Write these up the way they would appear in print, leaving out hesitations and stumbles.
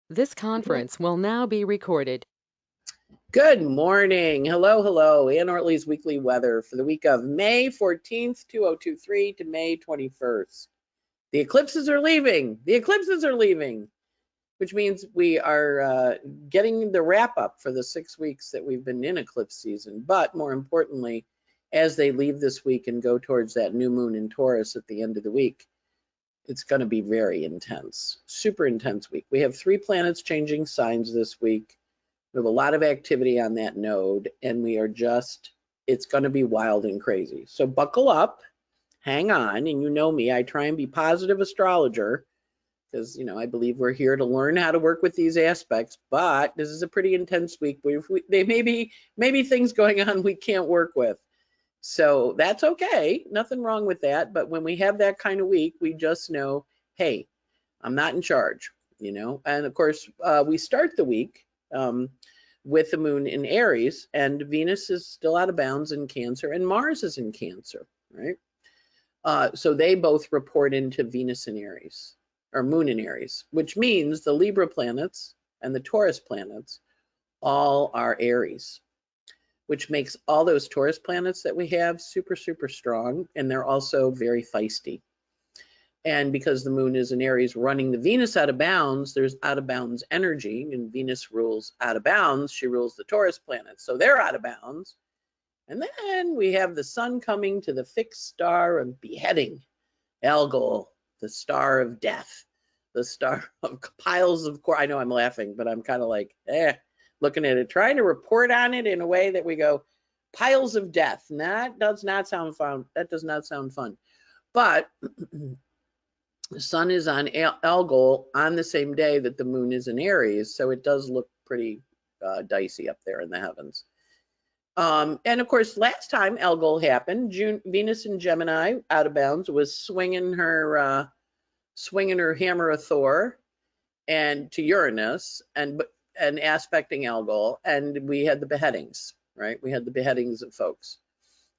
This conference will now be recorded. Good morning. Hello, hello. Ann Ortelee's weekly weather for the week of May 14th, 2023 to May 21st. The eclipses are leaving. The eclipses are leaving, which means we are getting the wrap up for the 6 weeks that we've been in eclipse season. But more importantly, as they leave this week and go towards that new moon in Taurus at the end of the week, it's going to be very intense, super intense week. We have 3 planets changing signs this week. We have a lot of activity on that node, and it's going to be wild and crazy. So buckle up, hang on, and you know me, I try and be positive astrologer because, I believe we're here to learn how to work with these aspects, but this is a pretty intense week. There may be things going on we can't work with. So that's okay, nothing wrong with that. But when we have that kind of week, we just know, hey, I'm not in charge, And of course, we start the week with the moon in Aries, and Venus is still out of bounds in Cancer, and Mars is in Cancer, right? So they both report into Venus in Aries, or moon in Aries, which means the Libra planets and the Taurus planets all are Aries, which makes all those Taurus planets that we have super, super strong, and they're also very feisty. And because the moon is in Aries running the Venus out of bounds, there's out of bounds energy, and Venus rules out of bounds. She rules the Taurus planets, so they're out of bounds. And then we have the sun coming to the fixed star of beheading, Algol, the star of death, the star of piles of core. I know I'm laughing, but I'm kind of like, looking at it, trying to report on it in a way that we go, piles of death. That does not sound fun. That does not sound fun. But the sun is on Algol on the same day that the moon is in Aries, so it does look pretty dicey up there in the heavens. And of course, last time Algol happened, Venus in Gemini, out of bounds, was swinging her hammer of Thor and to Uranus and aspecting Algol, and we had the beheadings, right? We had the beheadings of folks,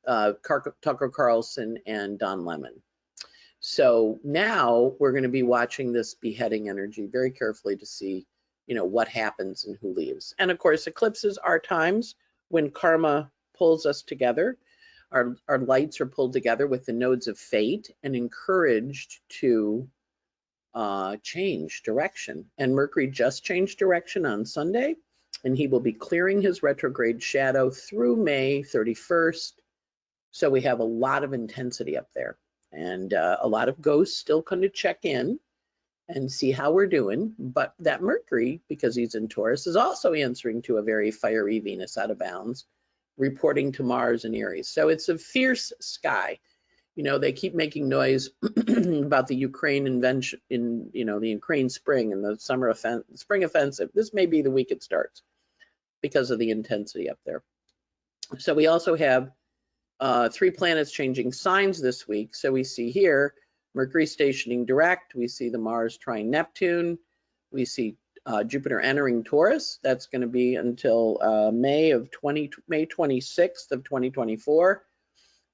Tucker Carlson and Don Lemon. So now we're going to be watching this beheading energy very carefully to see, what happens and who leaves. And of course, eclipses are times when karma pulls us together. Our lights are pulled together with the nodes of fate and encouraged to change direction. And Mercury just changed direction on Sunday, and he will be clearing his retrograde shadow through May 31st. So we have a lot of intensity up there, and a lot of ghosts still come to check in and see how we're doing. But that Mercury, because he's in Taurus, is also answering to a very fiery Venus out of bounds, reporting to Mars and Aries. So it's a fierce sky. They keep making noise about the Ukraine invention in, the Ukraine spring and the spring offensive. This may be the week it starts because of the intensity up there. So we also have 3 planets changing signs this week. So we see here Mercury stationing direct. We see the Mars trine Neptune. We see Jupiter entering Taurus. That's going to be until May 26th of 2024.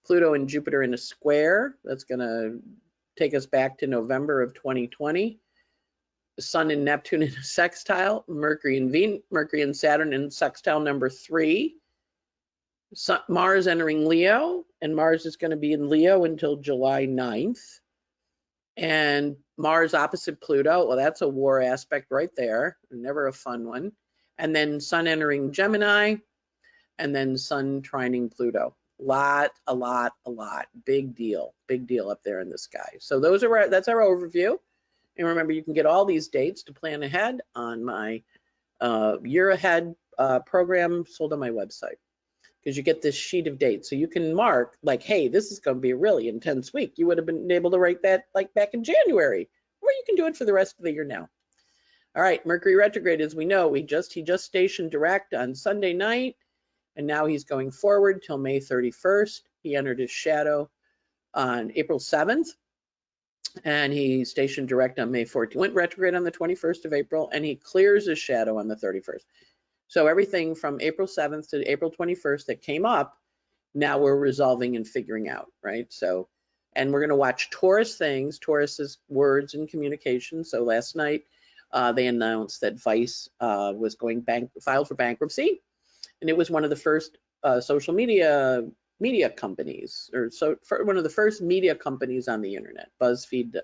Pluto and Jupiter in a square. That's going to take us back to November of 2020. Sun and Neptune in a sextile. Mercury and Saturn in sextile number 3. Mars entering Leo, and Mars is going to be in Leo until July 9th. And Mars opposite Pluto, well, that's a war aspect right there. Never a fun one. And then Sun entering Gemini, and then Sun trining Pluto. A lot, big deal up there in the sky. So that's our overview. And remember, you can get all these dates to plan ahead on my year ahead program sold on my website, because you get this sheet of dates. So you can mark like, hey, this is going to be a really intense week. You would have been able to write that like back in January, or you can do it for the rest of the year now. All right, Mercury retrograde, as we know, he just stationed direct on Sunday night. And now he's going forward till May 31st. He entered his shadow on April 7th, and he stationed direct on May 14th. Went retrograde on the 21st of April, and he clears his shadow on the 31st. So everything from April 7th to April 21st that came up, now we're resolving and figuring out, right? So, and we're going to watch Taurus things. Taurus is words and communication. So last night, they announced that Vice was filed for bankruptcy, and it was one of the first social media companies, or one of the first media companies on the internet. BuzzFeed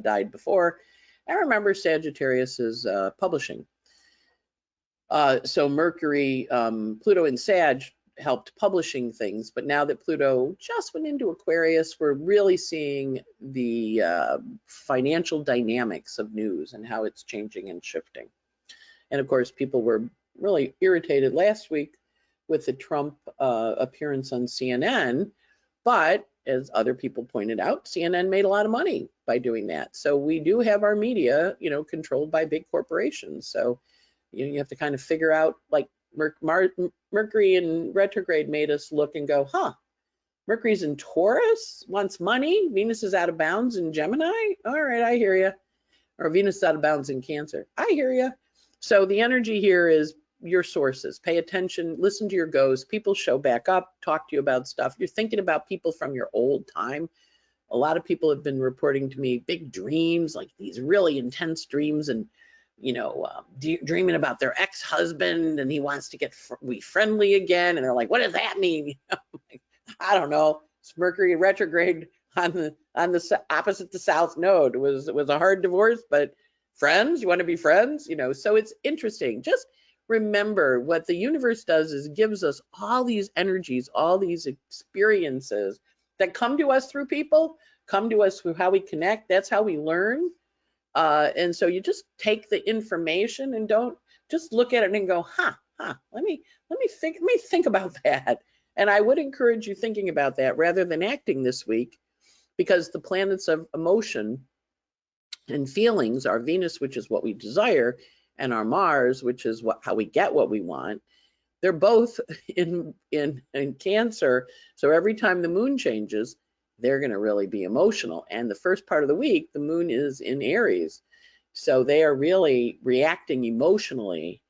died before. I remember Sagittarius is publishing. So Mercury, Pluto and Sag helped publishing things, but now that Pluto just went into Aquarius, we're really seeing the financial dynamics of news and how it's changing and shifting. And of course, people were really irritated last week with the Trump appearance on CNN, but as other people pointed out, CNN made a lot of money by doing that. So we do have our media, controlled by big corporations. So you have to kind of figure out, like Mercury in retrograde made us look and go, Mercury's in Taurus, wants money. Venus is out of bounds in Gemini. All right, I hear you. Or Venus is out of bounds in Cancer. I hear you. So the energy here is your sources. Pay attention, listen to your goals. People show back up, talk to you about stuff. You're thinking about people from your old time. A lot of people have been reporting to me big dreams, like these really intense dreams, and dreaming about their ex-husband, and he wants to get friendly again, and they're like, what does that mean? I don't know. It's Mercury retrograde on the opposite the South Node. It was a hard divorce, but friends, you want to be friends, so it's interesting. Just remember, what the universe does is gives us all these energies, all these experiences that come to us through people, come to us through how we connect. That's how we learn. And so you just take the information and don't just look at it and go, let me think about that. And I would encourage you thinking about that rather than acting this week, because the planets of emotion and feelings, our Venus, which is what we desire, and our Mars, which is how we get what we want, they're both in Cancer. So every time the moon changes, they're going to really be emotional. And the first part of the week, the moon is in Aries. So they are really reacting emotionally.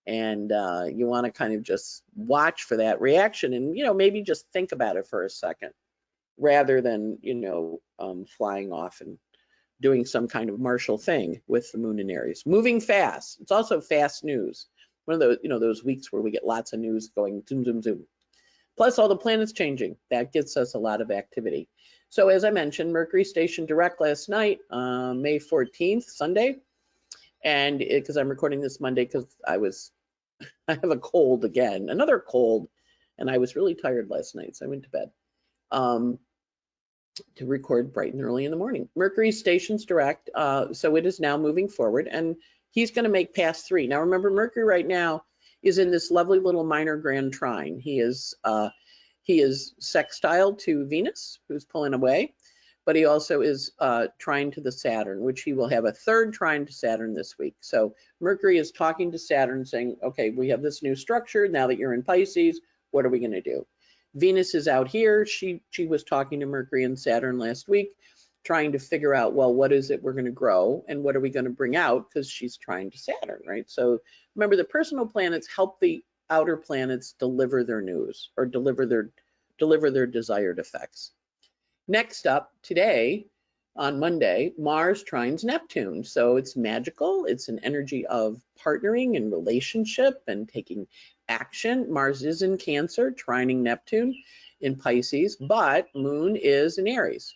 And you want to kind of just watch for that reaction and, maybe just think about it for a second rather than, flying off and doing some kind of martial thing with the moon in Aries. Moving fast. It's also fast news. One of those, those weeks where we get lots of news going zoom, zoom, zoom. Plus all the planets changing. That gets us a lot of activity. So as I mentioned, Mercury stationed direct last night, May 14th, Sunday. And because I'm recording this Monday because I have a cold again, another cold, and I was really tired last night, so I went to bed to record bright and early in the morning. Mercury stations direct, so it is now moving forward, and he's going to make past 3. Now remember, Mercury right now is in this lovely little minor grand trine. He is sextile to Venus, who's pulling away, but he also is trine to the Saturn, which he will have a 3rd trine to Saturn this week. So Mercury is talking to Saturn saying, okay, we have this new structure. Now that you're in Pisces, what are we going to do? Venus is out here. She was talking to Mercury and Saturn last week, trying to figure out, well, what is it we're going to grow and what are we going to bring out, because she's trying to Saturn, right? So remember, the personal planets help the outer planets deliver their news or deliver their desired effects. Next up today, on Monday, Mars trines Neptune. So it's magical. It's an energy of partnering and relationship and taking action. Mars is in Cancer, trining Neptune in Pisces, but Moon is in Aries.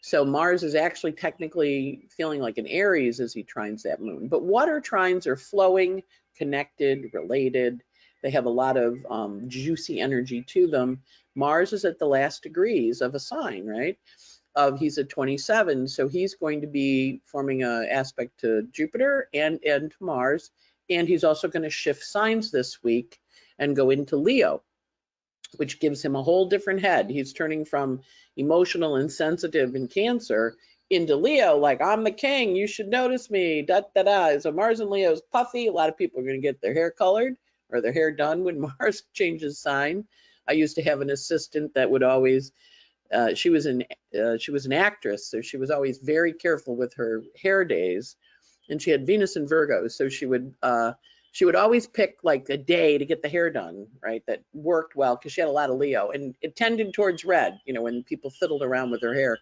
So Mars is actually technically feeling like an Aries as he trines that Moon. But water trines are flowing, connected, related. They have a lot of juicy energy to them. Mars is at the last degrees of a sign, right? He's at 27, so he's going to be forming an aspect to Jupiter and to Mars, and he's also going to shift signs this week and go into Leo, which gives him a whole different head. He's turning from emotional and sensitive in Cancer into Leo, like, I'm the king, you should notice me, da da da. So Mars and Leo is puffy. A lot of people are going to get their hair colored or their hair done when Mars changes sign. I used to have an assistant that would always she was an actress, so she was always very careful with her hair days, and she had Venus in Virgo, so she would always pick like a day to get the hair done, right? That worked well because she had a lot of Leo, and it tended towards red, when people fiddled around with her hair.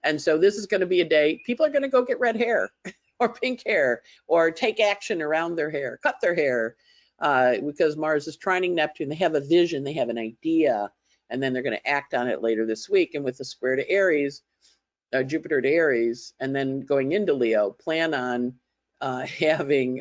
And so this is going to be a day people are going to go get red hair. or pink hair, or take action around their hair, cut their hair, because Mars is trining Neptune. They have a vision, they have an idea, and then they're going to act on it later this week. And with the square to Aries, Jupiter to Aries, and then going into Leo, plan on having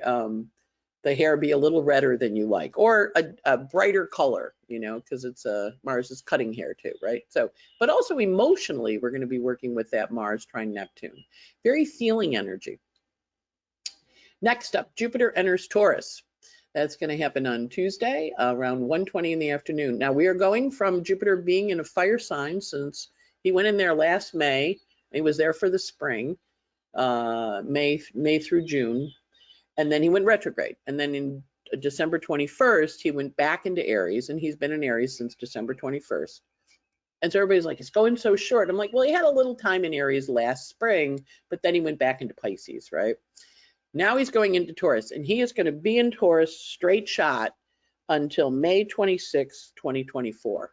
the hair be a little redder than you like, or a brighter color, you know, because it's Mars is cutting hair too, right? So, but also emotionally, we're going to be working with that Mars trine Neptune. Very feeling energy. Next up, Jupiter enters Taurus. That's going to happen on Tuesday around 1:20 in the afternoon. Now we are going from Jupiter being in a fire sign, since he went in there last May. He was there for the spring, May through June. And then he went retrograde. And then in December 21st, he went back into Aries, and he's been in Aries since December 21st. And so everybody's like, it's going so short. I'm like, well, he had a little time in Aries last spring, but then he went back into Pisces, right? Now he's going into Taurus, and he is going to be in Taurus straight shot until May 26, 2024.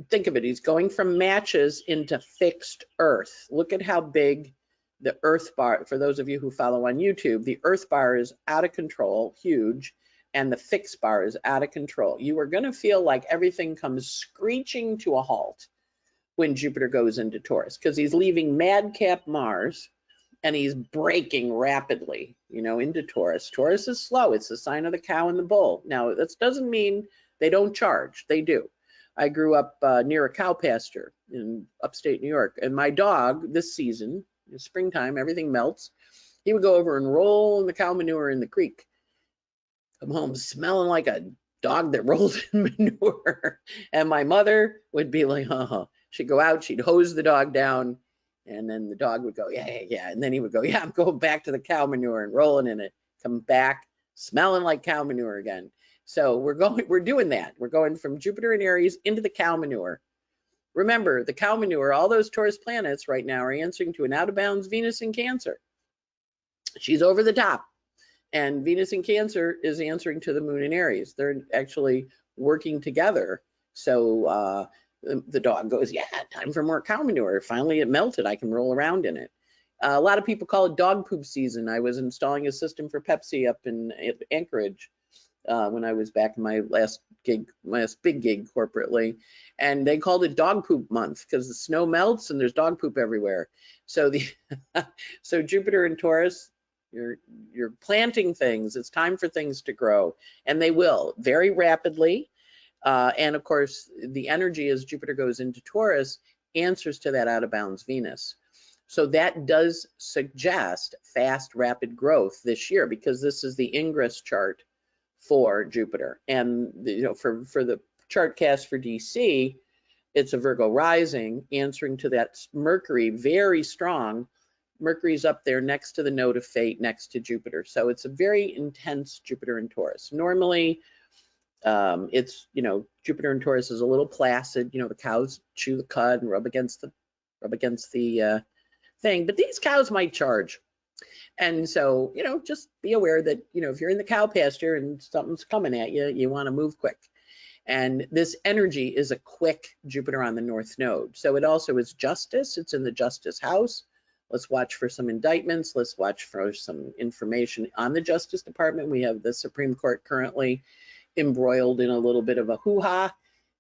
Think of it, he's going from matches into fixed Earth. Look at how big the Earth bar, for those of you who follow on YouTube, the Earth bar is out of control, huge, and the fixed bar is out of control. You are going to feel like everything comes screeching to a halt when Jupiter goes into Taurus, because he's leaving madcap Mars and he's breaking rapidly, you know, into Taurus. Taurus is slow. It's the sign of the cow and the bull. Now, that doesn't mean they don't charge. They do. I grew up near a cow pasture in upstate New York, and my dog this season, in springtime, everything melts. He would go over and roll in the cow manure in the creek. Come home smelling like a dog that rolls in manure. And my mother would be like, she'd go out, she'd hose the dog down, and then the dog would go, yeah. And then he would go, yeah, I'm going back to the cow manure and rolling in it. Come back smelling like cow manure again. So we're doing that. We're going from Jupiter and Aries into the cow manure. Remember, the cow manure, all those Taurus planets right now are answering to an out of bounds Venus in Cancer. She's over the top. And Venus in Cancer is answering to the moon in Aries. They're actually working together. So the dog goes, yeah, time for more cow manure. Finally, it melted. I can roll around in it. A lot of people call it dog poop season. I was installing a system for Pepsi up in Anchorage when I was back in my last big gig corporately, and they called it dog poop month because the snow melts and there's dog poop everywhere. So so Jupiter and Taurus, you're planting things. It's time for things to grow, and they will very rapidly. And of course, the energy as Jupiter goes into Taurus answers to that out of bounds Venus. So that does suggest fast, rapid growth this year, because this is the ingress chart for Jupiter. And you know, for the chart cast for DC, it's a Virgo rising answering to that Mercury, very strong. Mercury's up there next to the node of fate, next to Jupiter. So it's a very intense Jupiter and Taurus. Normally, it's, you know, Jupiter and Taurus is a little placid. You know, the cows chew the cud and rub against the thing, but these cows might charge. And so, you know, just be aware that, you know, if you're in the cow pasture and something's coming at you, you want to move quick. And this energy is a quick Jupiter on the North Node. So it also is justice. It's in the justice house. Let's watch for some indictments. Let's watch for some information on the Justice Department. We have the Supreme Court currently embroiled in a little bit of a hoo-ha.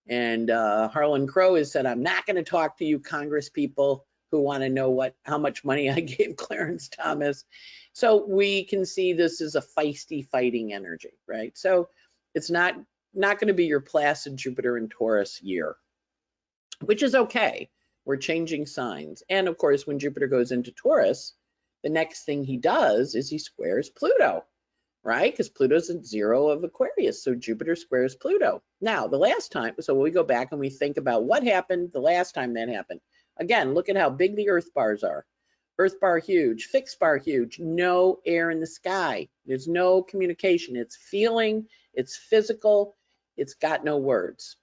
And Harlan Crow has said, I'm not going to talk to you Congress people who want to know how much money I gave Clarence Thomas. So we can see this is a feisty fighting energy, right? So it's not going to be your placid Jupiter and Taurus year, which is okay. We're changing signs. And of course, when Jupiter goes into Taurus, the next thing he does is he squares Pluto, right? Because Pluto's at 0 of Aquarius, so Jupiter squares Pluto. Now, the last time, so when we go back and we think about what happened the last time that happened, again, look at how big the Earth bars are. Earth bar huge, fixed bar huge, no air in the sky. There's no communication. It's feeling, it's physical, it's got no words.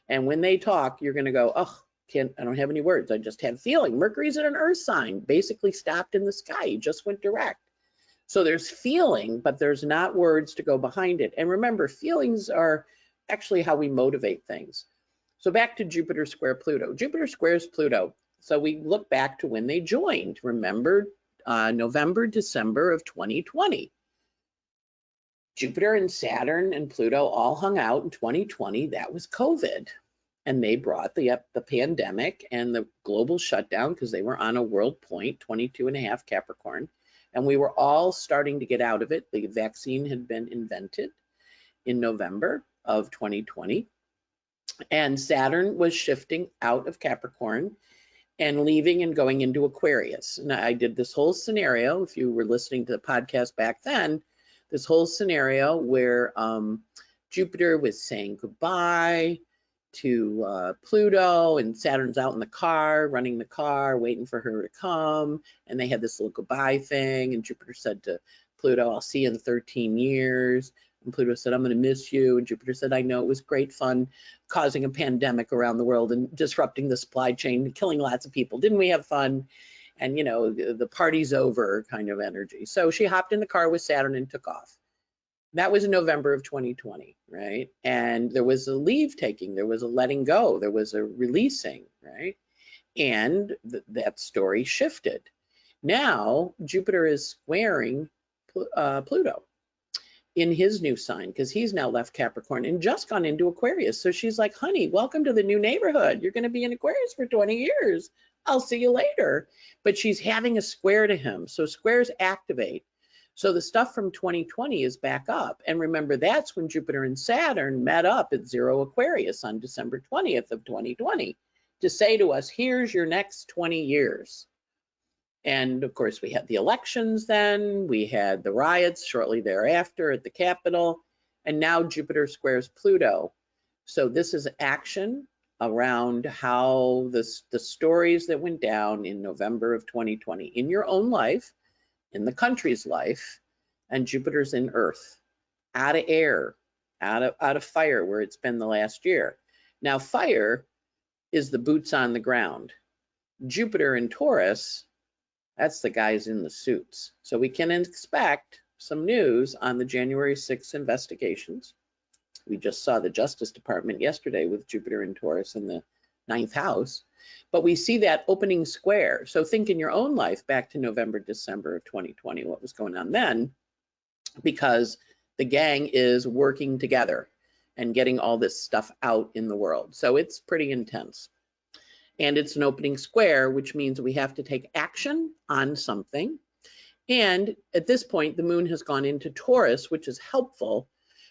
And when they talk, you're going to go, oh, I don't have any words. I just have feeling. Mercury's in an Earth sign, basically stopped in the sky. He just went direct. So there's feeling, but there's not words to go behind it. And remember, feelings are actually how we motivate things. So back to Jupiter square Pluto. Jupiter squares Pluto. So we look back to when they joined. Remember November, December of 2020. Jupiter and Saturn and Pluto all hung out in 2020. That was COVID. And they brought the pandemic and the global shutdown because they were on a world point, 22.5 Capricorn. And we were all starting to get out of it. The vaccine had been invented in November of 2020. And Saturn was shifting out of Capricorn and leaving and going into Aquarius. And I did this whole scenario, if you were listening to the podcast back then, this whole scenario where Jupiter was saying goodbye to Pluto, and Saturn's out in the car, running the car, waiting for her to come. And they had this little goodbye thing. And Jupiter said to Pluto, I'll see you in 13 years. And Pluto said, I'm going to miss you. And Jupiter said, I know, it was great fun causing a pandemic around the world and disrupting the supply chain, killing lots of people. Didn't we have fun? And, you know, the party's over kind of energy. So she hopped in the car with Saturn and took off. That was in November of 2020, right? And there was a leave taking, there was a letting go, there was a releasing, right? And that story shifted. Now, Jupiter is squaring Pluto in his new sign because he's now left Capricorn and just gone into Aquarius. So she's like, honey, welcome to the new neighborhood. You're going to be in Aquarius for 20 years. I'll see you later. But she's having a square to him. So squares activate. So the stuff from 2020 is back up. And remember, that's when Jupiter and Saturn met up at 0 Aquarius on December 20th of 2020 to say to us, here's your next 20 years. And of course, we had the elections then, we had the riots shortly thereafter at the Capitol, and now Jupiter squares Pluto. So this is action around how the stories that went down in November of 2020 in your own life, in the country's life, and Jupiter's in Earth, out of air, out of fire, where it's been the last year. Now, fire is the boots on the ground. Jupiter in Taurus, that's the guys in the suits. So we can expect some news on the January 6th investigations. We just saw the Justice Department yesterday with Jupiter in Taurus in the 9th house. But we see that opening square. So think in your own life back to November, December of 2020, what was going on then, because the gang is working together and getting all this stuff out in the world. So it's pretty intense. And it's an opening square, which means we have to take action on something. And at this point, the moon has gone into Taurus, which is helpful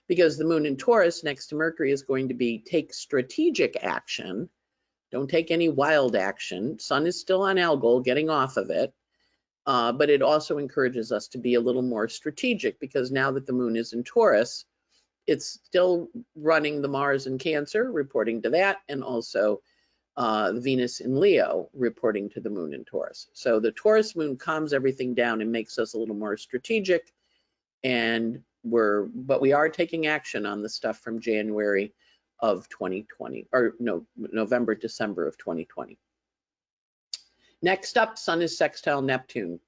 because the moon in Taurus next to Mercury is going to be take strategic action. Don't take any wild action. Sun is still on Algol, getting off of it. But it also encourages us to be a little more strategic because now that the moon is in Taurus, it's still running the Mars in Cancer, reporting to that, and also Venus in Leo, reporting to the moon in Taurus. So the Taurus moon calms everything down and makes us a little more strategic. And but we are taking action on the stuff from January of 2020, or no, November, December of 2020. Next up, Sun is sextile Neptune.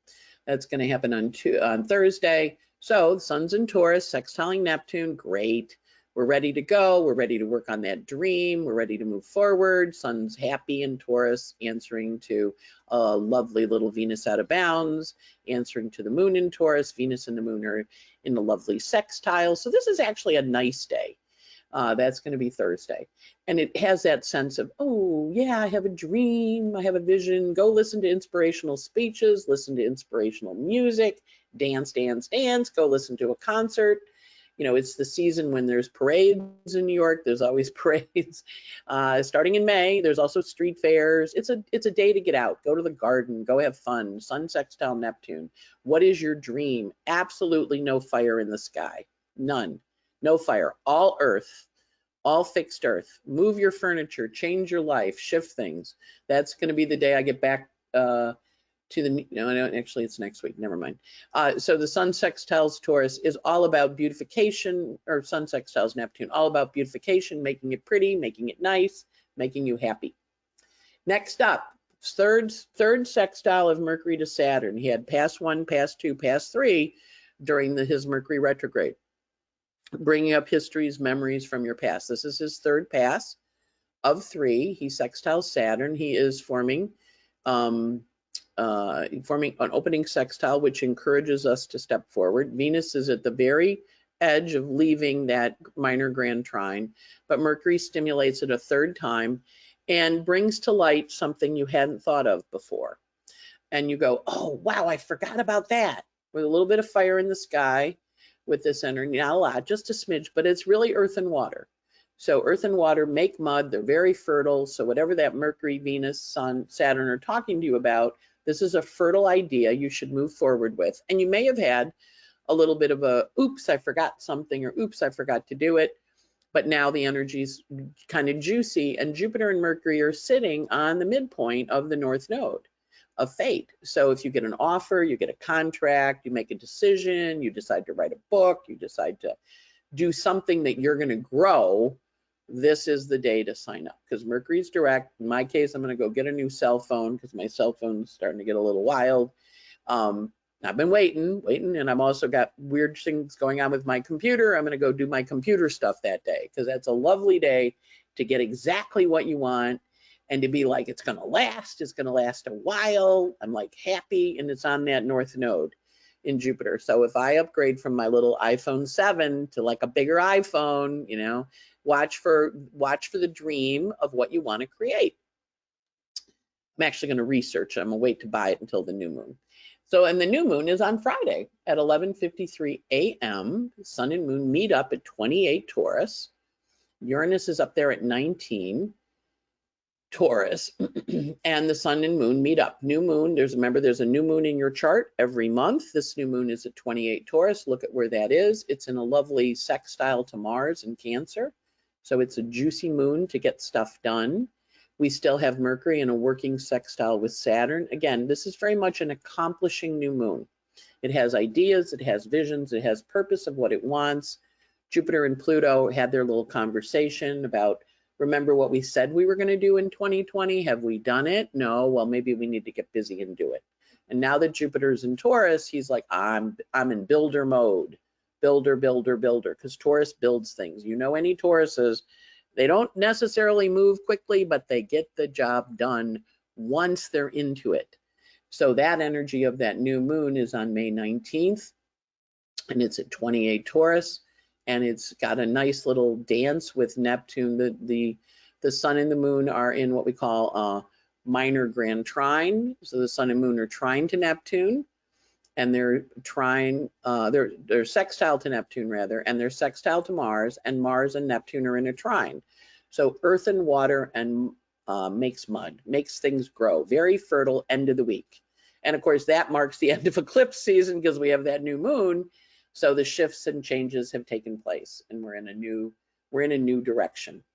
That's going to happen on Thursday. So the Sun's in Taurus, sextiling Neptune, great. We're ready to go. We're ready to work on that dream. We're ready to move forward. Sun's happy in Taurus, answering to a lovely little Venus out of bounds, answering to the moon in Taurus. Venus and the moon are in a lovely sextile. So this is actually a nice day. That's going to be Thursday. And it has that sense of, oh, yeah, I have a dream. I have a vision. Go listen to inspirational speeches, listen to inspirational music, dance, dance, dance. Go listen to a concert. You know, it's the season when there's parades in New York. There's always parades. Starting in May, there's also street fairs. It's a day to get out. Go to the garden. Go have fun. Sun sextile Neptune. What is your dream? Absolutely no fire in the sky. None. No fire. All earth. All fixed earth. Move your furniture. Change your life. Shift things. That's going to be the day I get back to the, no, actually it's next week, never mind. So the Sun sextiles Taurus is all about beautification, or Sun sextiles Neptune, all about beautification, making it pretty, making it nice, making you happy. Next up, third sextile of Mercury to Saturn. He had pass 1, pass 2, pass 3 during his Mercury retrograde, bringing up histories, memories from your past. This is his third pass of 3. He sextiles Saturn. He is forming forming an opening sextile, which encourages us to step forward. Venus is at the very edge of leaving that minor grand trine, but Mercury stimulates it a third time and brings to light something you hadn't thought of before. And you go, oh, wow, I forgot about that. With a little bit of fire in the sky with this energy, not a lot, just a smidge, but it's really earth and water. So earth and water make mud, they're very fertile. So whatever that Mercury, Venus, Sun, Saturn are talking to you about, this is a fertile idea you should move forward with. And you may have had a little bit of a, oops, I forgot something, or oops, I forgot to do it. But now the energy's kind of juicy, and Jupiter and Mercury are sitting on the midpoint of the North Node of fate. So if you get an offer, you get a contract, you make a decision, you decide to write a book, you decide to do something that you're going to grow, this is the day to sign up, because Mercury's direct. In my case, I'm going to go get a new cell phone because my cell phone's starting to get a little wild. I've been waiting, and I've also got weird things going on with my computer. I'm going to go do my computer stuff that day, because that's a lovely day to get exactly what you want and to be like, it's going to last a while. I'm like happy, and it's on that North Node in Jupiter. So if I upgrade from my little iPhone 7 to like a bigger iPhone, you know, watch for the dream of what you want to create. I'm actually going to research. I'm going to wait to buy it until the new moon. So, and the new moon is on Friday at 11:53 a.m. Sun and moon meet up at 28 Taurus. Uranus is up there at 19 Taurus, and the sun and moon meet up. New moon, remember there's a new moon in your chart every month. This new moon is at 28 Taurus. Look at where that is. It's in a lovely sextile to Mars in Cancer. So it's a juicy moon to get stuff done. We still have Mercury in a working sextile with Saturn. Again, this is very much an accomplishing new moon. It has ideas, it has visions, it has purpose of what it wants. Jupiter and Pluto had their little conversation about, remember what we said we were going to do in 2020? Have we done it? No. Well, maybe we need to get busy and do it. And now that Jupiter's in Taurus, he's like, I'm in builder mode. Builder, builder, builder, because Taurus builds things. You know, any Tauruses, they don't necessarily move quickly, but they get the job done once they're into it. So that energy of that new moon is on May 19th, and it's at 28 Taurus, and it's got a nice little dance with Neptune. The sun and the moon are in what we call minor grand trine. So the sun and moon are trine to Neptune, and they're sextile to Neptune rather, and they're sextile to Mars, and Mars and Neptune are in a trine. So earth and water and makes mud, makes things grow. Very fertile end of the week. And of course that marks the end of eclipse season because we have that new moon. So the shifts and changes have taken place, and we're in a new direction.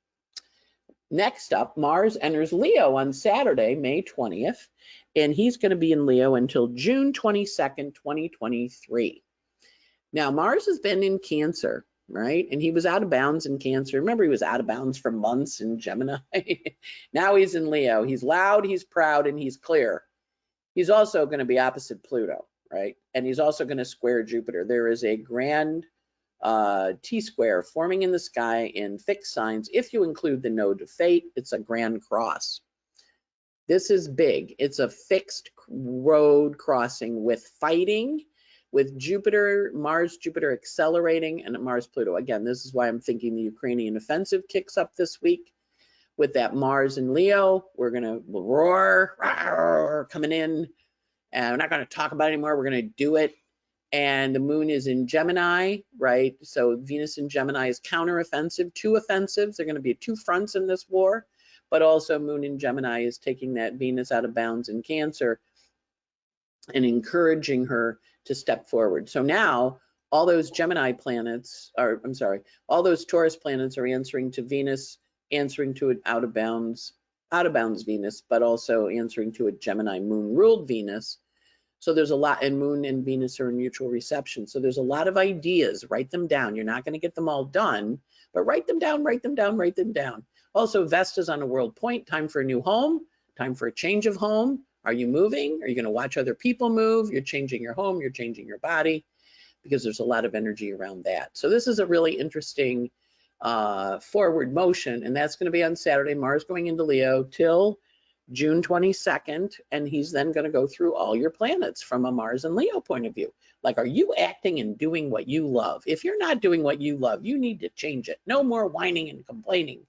Next up, Mars enters Leo on Saturday, May 20th, and he's going to be in Leo until June 22nd, 2023. Now, Mars has been in Cancer, right? And he was out of bounds in Cancer. Remember, he was out of bounds for months in Gemini. Now he's in Leo. He's loud, he's proud, and he's clear. He's also going to be opposite Pluto, right? And he's also going to square Jupiter. There is a grand T-square forming in the sky in fixed signs. If you include the node of fate, it's a grand cross. This is big. It's a fixed road crossing with fighting, with Jupiter, Mars, Jupiter accelerating, and Mars, Pluto. Again, this is why I'm thinking the Ukrainian offensive kicks up this week. With that Mars and Leo, we're going to roar, coming in, and we're not going to talk about it anymore. We're going to do it. And the moon is in Gemini, right? So Venus in Gemini is counteroffensive, two offensives. There are going to be two fronts in this war, but also moon in Gemini is taking that Venus out of bounds in Cancer and encouraging her to step forward. So now all those Gemini planets, or I'm sorry, all those Taurus planets are answering to Venus, answering to an out of bounds Venus, but also answering to a Gemini moon ruled Venus. So there's a lot, and moon and Venus are in mutual reception. So there's a lot of ideas. Write them down. You're not going to get them all done, but write them down, write them down, write them down. Also, Vesta's on a world point. Time for a new home, time for a change of home. Are you moving? Are you going to watch other people move? You're changing your home, you're changing your body, because there's a lot of energy around that. So this is a really interesting forward motion, and that's going to be on Saturday. Mars going into Leo till June 22nd, and he's then going to go through all your planets from a Mars and Leo point of view. Like, are you acting and doing what you love? If you're not doing what you love, you need to change it. No more whining and complaining.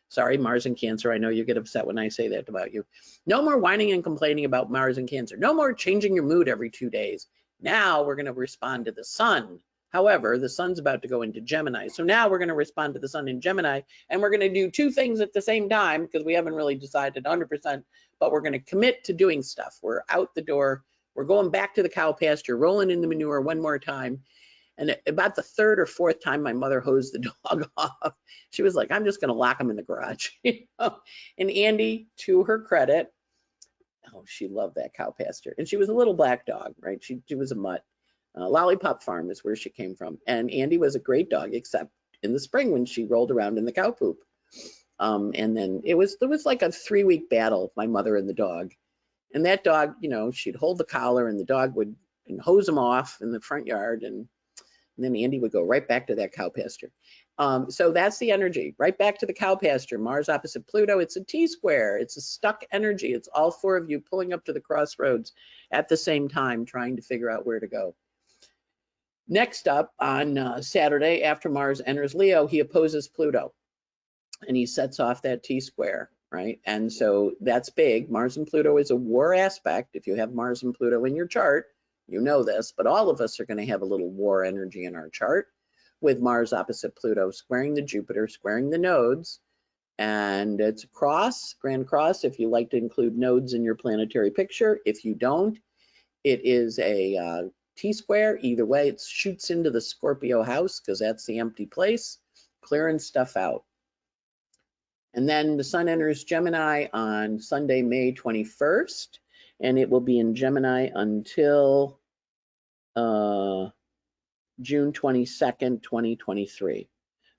Sorry, Mars and Cancer. I know you get upset when I say that about you. No more whining and complaining about Mars and Cancer. No more changing your mood every 2 days. Now we're going to respond to the sun. However, the sun's about to go into Gemini. So now we're going to respond to the sun in Gemini, and we're going to do 2 things at the same time because we haven't really decided 100%, but we're going to commit to doing stuff. We're out the door. We're going back to the cow pasture, rolling in the manure one more time. And about the 3rd or 4th time my mother hosed the dog off, she was like, I'm just going to lock him in the garage. And Andy, to her credit, oh, she loved that cow pasture. And she was a little black dog, right? She was a mutt. Lollipop Farm is where she came from. And Andy was a great dog, except in the spring when she rolled around in the cow poop. And then there was like a 3-week battle, my mother and the dog. And that dog, you know, she'd hold the collar and the dog would hose him off in the front yard. And then Andy would go right back to that cow pasture. So that's the energy, right back to the cow pasture. Mars opposite Pluto, it's a T-square. It's a stuck energy. It's all 4 of you pulling up to the crossroads at the same time, trying to figure out where to go. Next up on Saturday, after Mars enters Leo, he opposes Pluto and he sets off that T-square, right? And so that's big. Mars and Pluto is a war aspect. If you have Mars and Pluto in your chart, you know this, but all of us are going to have a little war energy in our chart with Mars opposite Pluto, squaring the Jupiter, squaring the nodes. And it's a cross, grand cross, if you like to include nodes in your planetary picture. If you don't, it is a T-square. Either way, it shoots into the Scorpio house because that's the empty place, clearing stuff out. And then the sun enters Gemini on Sunday, May 21st, and it will be in Gemini until June 22nd, 2023.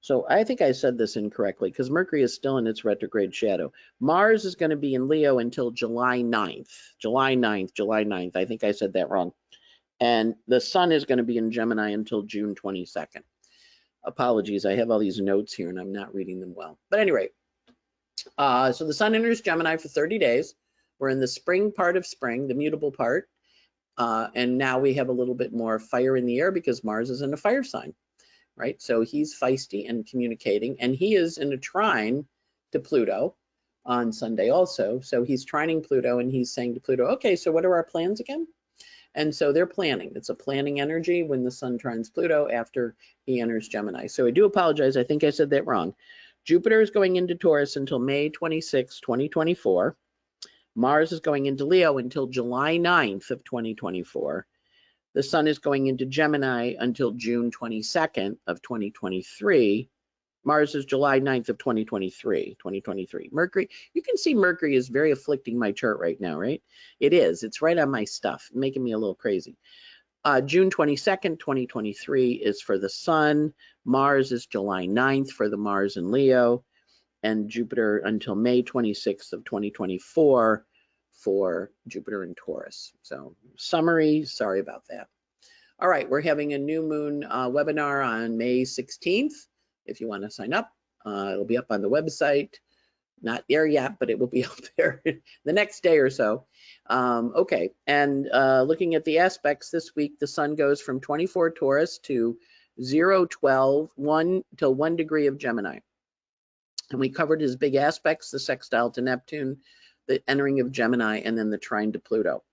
So I think I said this incorrectly because Mercury is still in its retrograde shadow. Mars is going to be in Leo until July 9th. July 9th. I think I said that wrong. And the sun is going to be in Gemini until June 22nd. Apologies, I have all these notes here and I'm not reading them well. But anyway, so the sun enters Gemini for 30 days. We're in the spring part of spring, the mutable part. And now we have a little bit more fire in the air because Mars is in a fire sign, right? So he's feisty and communicating, and he is in a trine to Pluto on Sunday also. So he's trining Pluto and he's saying to Pluto, okay, so what are our plans again? And so they're planning. It's a planning energy when the sun trines Pluto after he enters Gemini. So I do apologize. I think I said that wrong. Jupiter is going into Taurus until May 26, 2024. Mars is going into Leo until July 9th of 2024. The sun is going into Gemini until June 22nd of 2023. Mars is July 9th of 2023. Mercury, you can see Mercury is very afflicting my chart right now, right? It is. It's right on my stuff, making me a little crazy. June 22nd, 2023 is for the sun. Mars is July 9th for the Mars in Leo. And Jupiter until May 26th of 2024 for Jupiter in Taurus. So summary, sorry about that. All right, we're having a new moon webinar on May 16th. If you want to sign up, it'll be up on the website. Not there yet, but it will be up there the next day or so. Okay, and looking at the aspects this week, the sun goes from 24 Taurus to 0-12, 1 till 1 degree of Gemini. And we covered his big aspects, the sextile to Neptune, the entering of Gemini, and then the trine to Pluto.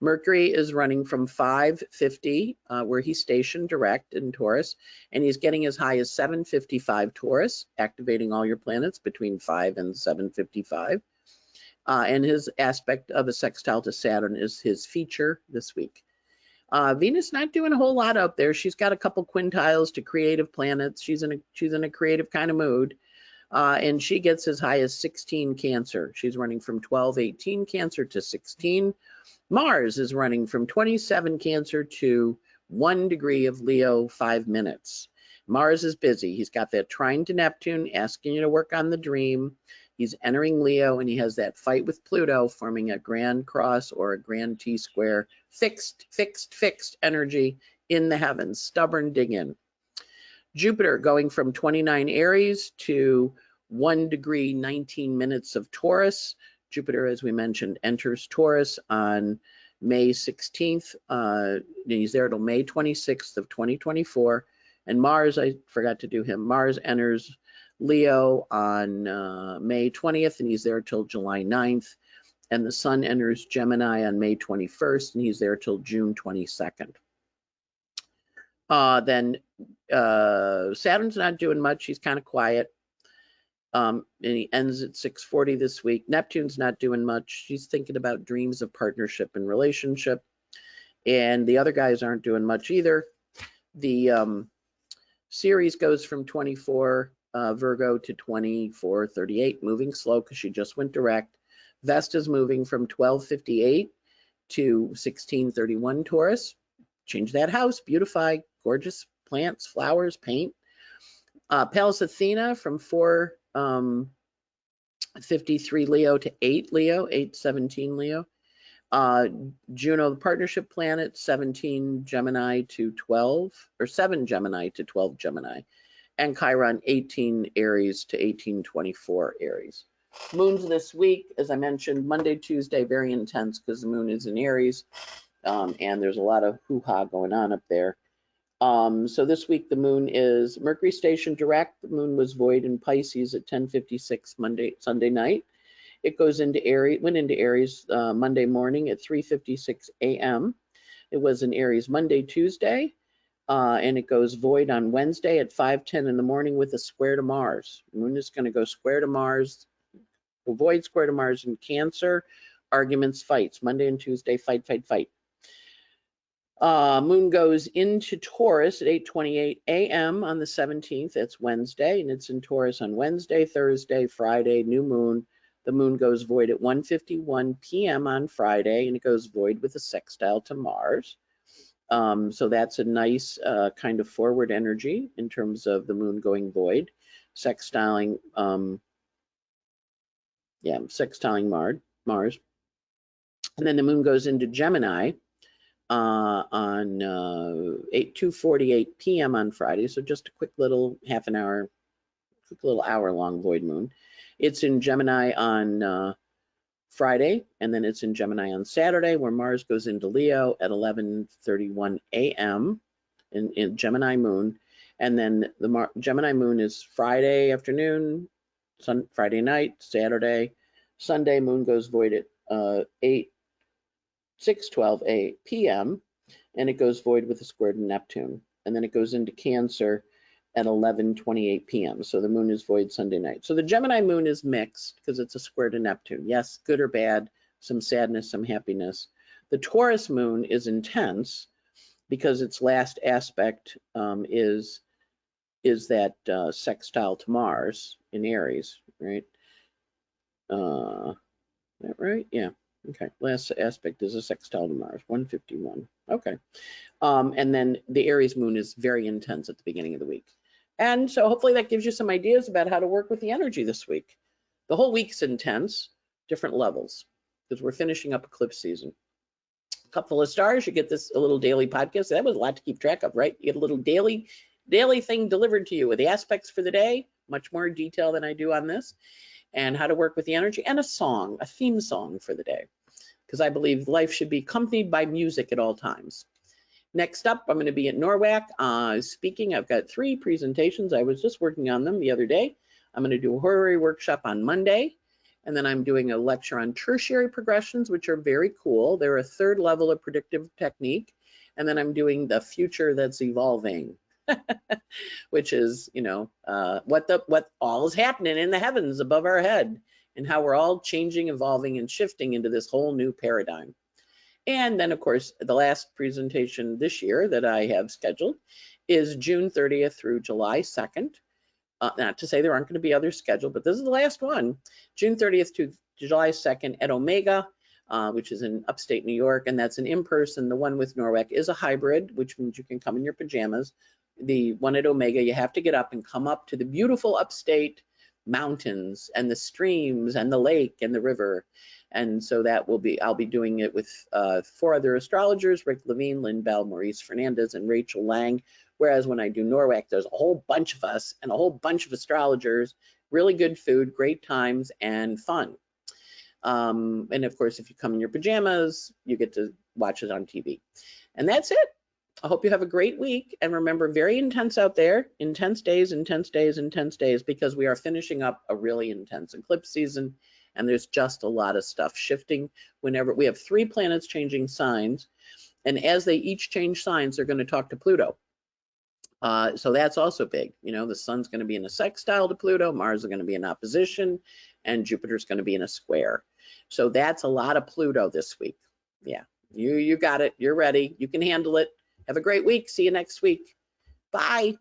Mercury is running from 550, where he's stationed direct in Taurus, and he's getting as high as 755 Taurus, activating all your planets between 5 and 755. And his aspect of a sextile to Saturn is his feature this week. Venus not doing a whole lot out there. She's got a couple quintiles to creative planets. She's in a creative kind of mood. And she gets as high as 16 Cancer. She's running from 12-18 Cancer to 16. Mars is running from 27 Cancer to 1 degree of Leo, 5 minutes. Mars is busy. He's got that trine to Neptune, asking you to work on the dream. He's entering Leo, and he has that fight with Pluto, forming a grand cross or a grand T-square, fixed energy in the heavens, stubborn, dig in. Jupiter going from 29 Aries to 1 degree, 19 minutes of Taurus, Jupiter, as we mentioned, enters Taurus on May 16th. He's there till May 26th of 2024. And Mars, I forgot to do him. Mars enters Leo on May 20th, and he's there till July 9th. And the Sun enters Gemini on May 21st, and he's there till June 22nd. Then Saturn's not doing much. He's kind of quiet. And he ends at 6:40 this week. Neptune's not doing much. She's thinking about dreams of partnership and relationship. And the other guys aren't doing much either. The Ceres goes from 24 Virgo to 24:38, moving slow because she just went direct. Vesta's moving from 12:58 to 16:31 Taurus. Change that house, beautify, gorgeous plants, flowers, paint. Pallas Athena from 4:53 Leo to 8 Leo, 8:17 Leo. Juno, the partnership planet, 17 Gemini to 12, or 7 Gemini to 12 Gemini. And Chiron, 18 Aries to 1824 Aries. Moons this week, as I mentioned, Monday, Tuesday, very intense because the moon is in Aries, and there's a lot of hoo-ha going on up there. So this week the moon is Mercury station direct. The moon was void in Pisces at 10:56 Sunday night. It goes into Aries, went into Aries Monday morning at 3:56 a.m. It was in Aries Monday, Tuesday, and it goes void on Wednesday at 5:10 in the morning with a square to Mars. The moon is going to go square to Mars, void square to Mars in Cancer, arguments, fights. Monday and Tuesday, fight, fight, fight. Moon goes into Taurus at 8:28 a.m. on the 17th. It's Wednesday, and it's in Taurus on Wednesday, Thursday, Friday, new moon. The moon goes void at 1:51 p.m. on Friday, and it goes void with a sextile to Mars. So that's a nice kind of forward energy in terms of the moon going void, sextiling, sextiling Mars. And then the moon goes into Gemini on 2:48 p.m. on Friday. So just a quick little hour-long void moon. It's in Gemini on Friday, and then it's in Gemini on Saturday, where Mars goes into Leo at 11:31 a.m. in Gemini moon. And then the Gemini moon is Friday afternoon, Friday night, Saturday, Sunday. Moon goes void at 6:12 p.m. and it goes void with a square to Neptune. And then it goes into Cancer at 11:28 p.m. So the moon is void Sunday night. So the Gemini moon is mixed because it's a square to Neptune. Yes, good or bad, some sadness, some happiness. The Taurus moon is intense because its last aspect is that sextile to Mars in Aries, right? Is that right? Yeah. Okay. Last aspect is a sextile to Mars, 151. Okay. And then the Aries moon is very intense at the beginning of the week. And so hopefully that gives you some ideas about how to work with the energy this week. The whole week's intense, different levels, because we're finishing up eclipse season. A couple of stars, you get a little daily podcast. That was a lot to keep track of, right? You get a little daily thing delivered to you with the aspects for the day, much more detail than I do on this, and how to work with the energy, and a song, a theme song for the day, because I believe life should be accompanied by music at all times. Next up, I'm going to be at NORWAC speaking. I've got 3 presentations. I was just working on them the other day. I'm going to do a horary workshop on Monday, and then I'm doing a lecture on tertiary progressions, which are very cool. They're a 3rd level of predictive technique, and then I'm doing the future that's evolving, which is, what all is happening in the heavens above our head, and how we're all changing, evolving, and shifting into this whole new paradigm. And then, of course, the last presentation this year that I have scheduled is June 30th through July 2nd. Not to say there aren't going to be others scheduled, but this is the last one, June 30th to July 2nd at Omega, which is in upstate New York, and that's an in-person. The one with NORWAC is a hybrid, which means you can come in your pajamas. The one at Omega, you have to get up and come up to the beautiful upstate mountains and the streams and the lake and the river. And so I'll be doing it with 4 other astrologers, Rick Levine, Lynn Bell, Maurice Fernandez, and Rachel Lang. Whereas when I do NORWAC, there's a whole bunch of us and a whole bunch of astrologers, really good food, great times, and fun. And of course, if you come in your pajamas, you get to watch it on TV. And that's it. I hope you have a great week. And remember, very intense out there, intense days, intense days, intense days, because we are finishing up a really intense eclipse season. And there's just a lot of stuff shifting whenever we have 3 planets changing signs. And as they each change signs, they're going to talk to Pluto. So that's also big. You know, the sun's going to be in a sextile to Pluto, Mars is going to be in opposition, and Jupiter's going to be in a square. So that's a lot of Pluto this week. Yeah, you got it. You're ready. You can handle it. Have a great week. See you next week. Bye.